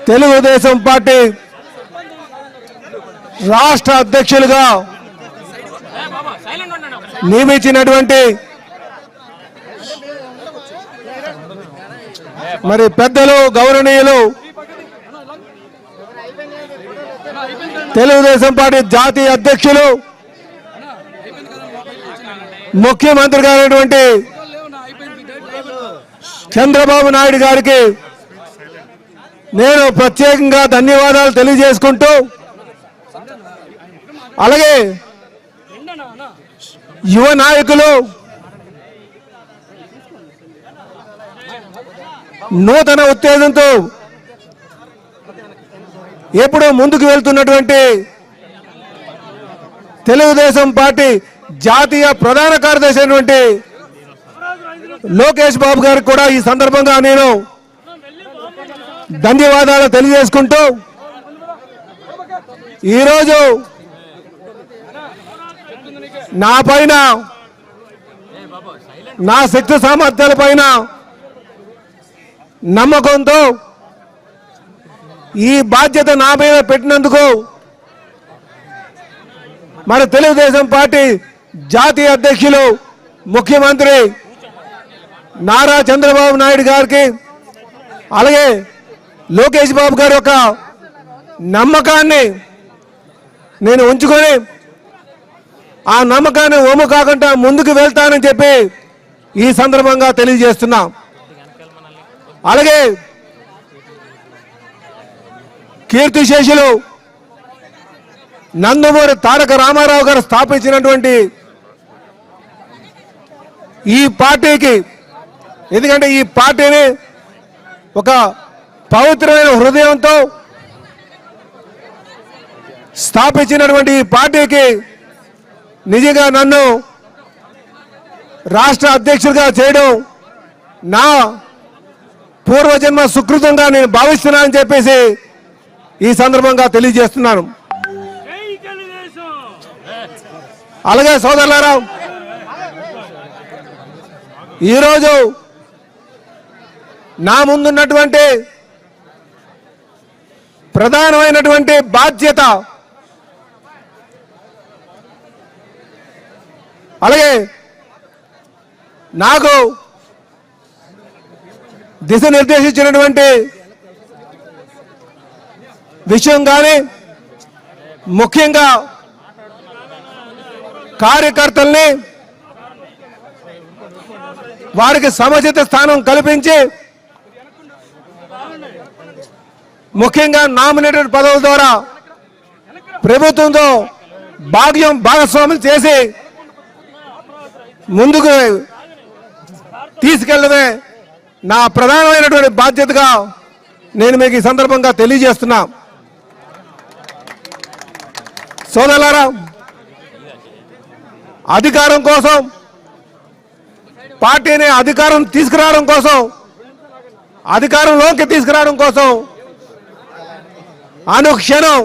Telugu Desam party రాష్ట్ర అధ్యక్షులుగా నియమించినటువంటి మరి పెద్దలు గౌరవనీయులు తెలుగుదేశం పార్టీ జాతీయ అధ్యక్షులు ముఖ్యమంత్రి గారైనటువంటి చంద్రబాబు నాయుడు గారికి నేను ప్రత్యేకంగా ధన్యవాదాలు తెలియజేసుకుంటూ, అలాగే యువ నాయకులు నూతన ఉత్తేజంతో ఎప్పుడూ ముందుకు వెళ్తున్నటువంటి తెలుగుదేశం పార్టీ జాతీయ ప్రధాన కార్యదర్శి అయినటువంటి లోకేష్ బాబు గారికి కూడా ఈ సందర్భంగా నేను ధన్యవాదాలు తెలియజేసుకుంటూ, ఈరోజు నా పైన, నా శక్తి సామర్థ్యాల పైన నమ్మకంతో ఈ బాధ్యత నా మీద పెట్టినందుకు మన తెలుగుదేశం పార్టీ జాతీయ అధ్యక్షులు ముఖ్యమంత్రి నారా చంద్రబాబు నాయుడు గారికి, అలాగే లోకేష్ బాబు గారి యొక్క నమ్మకాన్ని నేను ఉంచుకొని ఆ నమ్మకాన్ని ఒమ్ము కాకుండా ముందుకు వెళ్తానని చెప్పి ఈ సందర్భంగా తెలియజేస్తున్నా. అలాగే కీర్తిశేషులు నందమూరి తారక రామారావు గారు స్థాపించినటువంటి ఈ పార్టీకి, ఎందుకంటే ఈ పార్టీని ఒక పవిత్రమైన హృదయంతో స్థాపించినటువంటి ఈ పార్టీకి నిజంగా నన్ను రాష్ట్ర అధ్యక్షుడిగా చేయడం నా పూర్వజన్మ సుకృతంగా నేను భావిస్తున్నానని చెప్పేసి ఈ సందర్భంగా తెలియజేస్తున్నాను. అలాగే సోదరులారా, ఈరోజు నా ముందున్నటువంటి ప్రధానమైనటువంటి బాధ్యత, అలాగే నాకు దిశ నిర్దేశించినటువంటి విషయం కానీ, ముఖ్యంగా కార్యకర్తల్ని వారికి సముచిత స్థానం కల్పించి, ముఖ్యంగా నామినేటెడ్ పదవుల ద్వారా ప్రభుత్వంతో భాగస్వాములు చేసి ముందుకు తీసుకెళ్లడమే నా ప్రధానమైనటువంటి బాధ్యతగా నేను మీకు ఈ సందర్భంగా తెలియజేస్తున్నా. సోదరులారా, అధికారం కోసం, పార్టీని అధికారం తీసుకురావడం కోసం, అధికారంలోకి తీసుకురావడం కోసం అనుక్షణం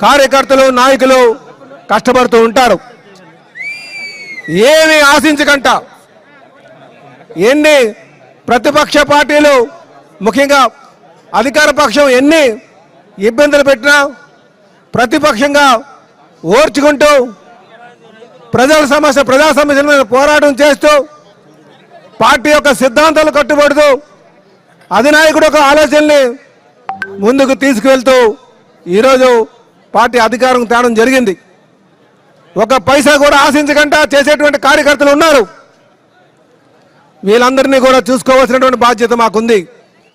కార్యకర్తలు, నాయకులు కష్టపడుతూ ఉంటారు. ఏమి ఆశించకంట, ఎన్ని ప్రతిపక్ష పార్టీలు, ముఖ్యంగా అధికార పక్షం ఎన్ని ఇబ్బందులు పెట్టినా ప్రతిపక్షంగా ఓర్చుకుంటూ ప్రజా సమస్యల మీద పోరాటం చేస్తూ పార్టీ యొక్క సిద్ధాంతాలు కట్టుబడుతూ అధినాయకుడు యొక్క ఆలోచనల్ని ముందుకు తీసుకువెళ్తూ ఈరోజు పార్టీ అధికారం తేవడం జరిగింది. ఒక పైసా కూడా ఆశించకుండా చేసేటువంటి కార్యకర్తలు ఉన్నారు. వీళ్ళందరినీ కూడా చూసుకోవాల్సినటువంటి బాధ్యత మాకుంది.